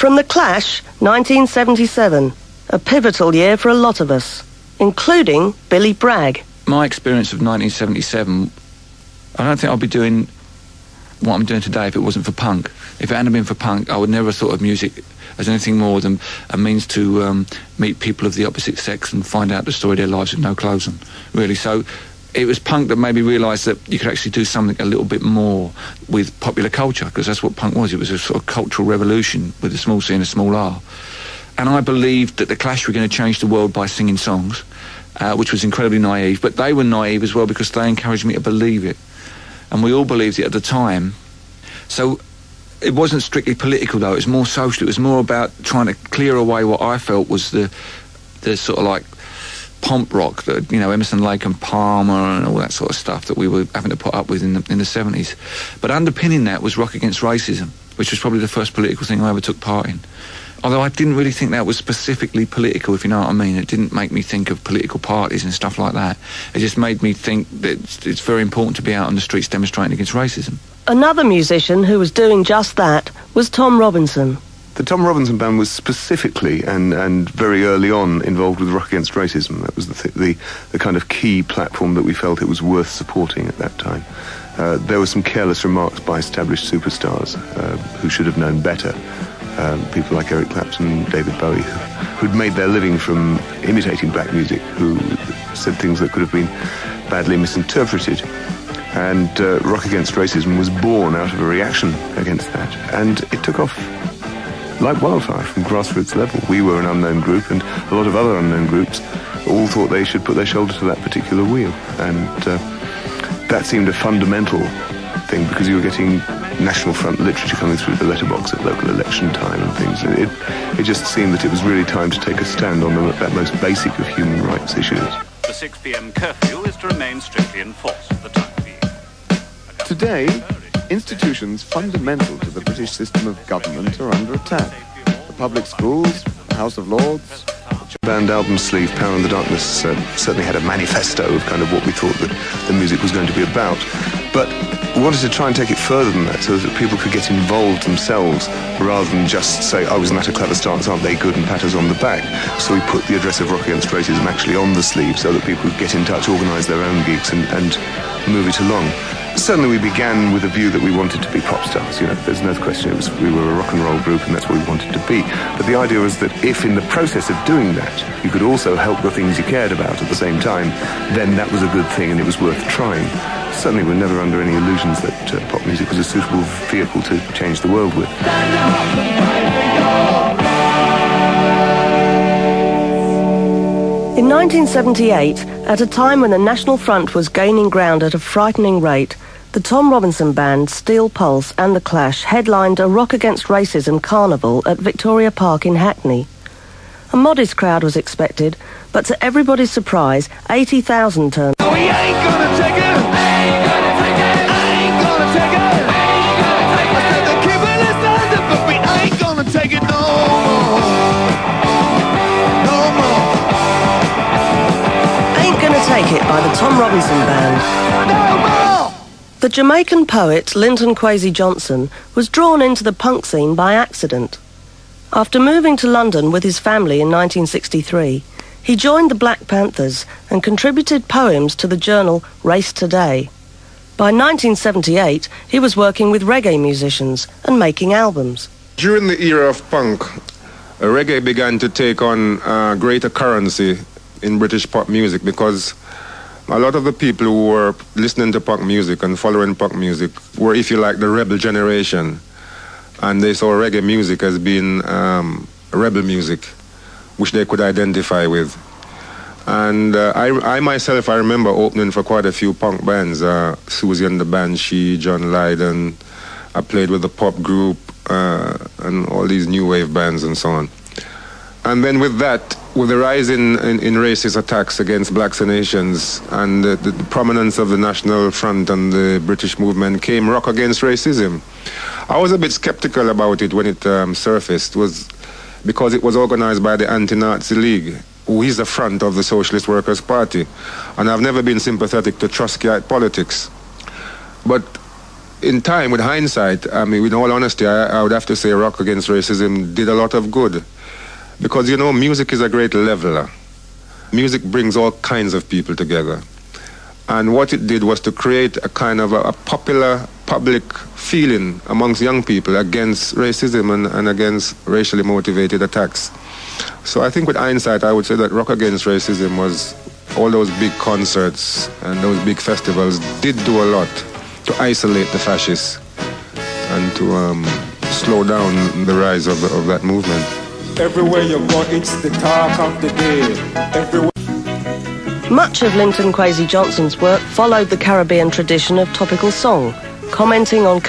From The Clash, 1977, a pivotal year for a lot of us, including Billy Bragg. My experience of 1977, I don't think I'd be doing what I'm doing today if it wasn't for punk. If it hadn't been for punk, I would never have thought of music as anything more than a means to meet people of the opposite sex and find out the story of their lives with no clothes on, really. So it was punk that made me realise that you could actually do something a little bit more with popular culture, because that's what punk was. It was a sort of cultural revolution with a small C and a small R. And I believed that the Clash were going to change the world by singing songs, which was incredibly naive. But they were naive as well because they encouraged me to believe it. And we all believed it at the time. So it wasn't strictly political, though. It was more social. It was more about trying to clear away what I felt was the sort of like pomp rock that, you know, Emerson, Lake and Palmer and all that sort of stuff that we were having to put up with in the 70s. But underpinning that was Rock Against Racism, which was probably the first political thing I ever took part in. Although I didn't really think that was specifically political, if you know what I mean. It didn't make me think of political parties and stuff like that. It just made me think that it's very important to be out on the streets demonstrating against racism. Another musician who was doing just that was Tom Robinson. The Tom Robinson Band was specifically and very early on involved with Rock Against Racism. That was the kind of key platform that we felt it was worth supporting at that time. There were some careless remarks by established superstars who should have known better. People like Eric Clapton, David Bowie, who'd made their living from imitating black music, who said things that could have been badly misinterpreted. And Rock Against Racism was born out of a reaction against that. And it took off like wildfire from grassroots level. We were an unknown group, and a lot of other unknown groups all thought they should put their shoulder to that particular wheel. And that seemed a fundamental thing, because you were getting National Front literature coming through the letterbox at local election time and things. It just seemed that it was really time to take a stand on that most basic of human rights issues. The 6 p.m. curfew is to remain strictly enforced for the time being. Today, institutions fundamental to the British system of government are under attack. The public schools, the House of Lords. The band album sleeve, Power in the Darkness, certainly had a manifesto of kind of what we thought that the music was going to be about. But we wanted to try and take it further than that, so that people could get involved themselves, rather than just say, oh, isn't that a clever stance, aren't they good, and pat us on the back. So we put the address of Rock Against Racism actually on the sleeve, so that people could get in touch, organise their own gigs and move it along. Certainly we began with a view that we wanted to be pop stars, you know, there's no question. We were a rock and roll group, and that's what we wanted to be. But the idea was that if in the process of doing that, you could also help the things you cared about at the same time, then that was a good thing and it was worth trying. Certainly we're never under any illusions that pop music was a suitable vehicle to change the world with. In 1978, at a time when the National Front was gaining ground at a frightening rate, the Tom Robinson Band, Steel Pulse and The Clash headlined a Rock Against Racism carnival at Victoria Park in Hackney. A modest crowd was expected, but to everybody's surprise, 80,000 turned. We ain't gonna take it! Ain't gonna take it! Ain't gonna take it! Ain't gonna take it! I said they're keeping us standing, but we ain't gonna take it no more! No more! Ain't Gonna Take It by the Tom Robinson Band. No more! The Jamaican poet Linton Kwesi Johnson was drawn into the punk scene by accident. After moving to London with his family in 1963, he joined the Black Panthers and contributed poems to the journal Race Today. By 1978, he was working with reggae musicians and making albums. During the era of punk, reggae began to take on greater currency in British pop music, because a lot of the people who were listening to punk music and following punk music were, if you like, the rebel generation. And they saw reggae music as being rebel music, which they could identify with. And I myself, I remember opening for quite a few punk bands, Susie and the Banshee, John Lydon. I played with the pop group and all these new wave bands and so on. And then with that, with the rise in racist attacks against blacks and Asians and the prominence of the National Front and the British movement, came Rock Against Racism. I was a bit skeptical about it when it surfaced, was because it was organized by the Anti-Nazi League, who is the front of the Socialist Workers' Party. And I've never been sympathetic to Trotskyite politics. But in time, with hindsight, I mean, with all honesty, I would have to say Rock Against Racism did a lot of good. Because, you know, music is a great leveler. Music brings all kinds of people together. And what it did was to create a kind of a popular public feeling amongst young people against racism and against racially motivated attacks. So I think with hindsight, I would say that Rock Against Racism was, all those big concerts and those big festivals did do a lot to isolate the fascists and to slow down the rise of that movement. Everywhere you go, it's the talk of the day. Everywhere. Much of Linton Kwesi Johnson's work followed the Caribbean tradition of topical song, commenting on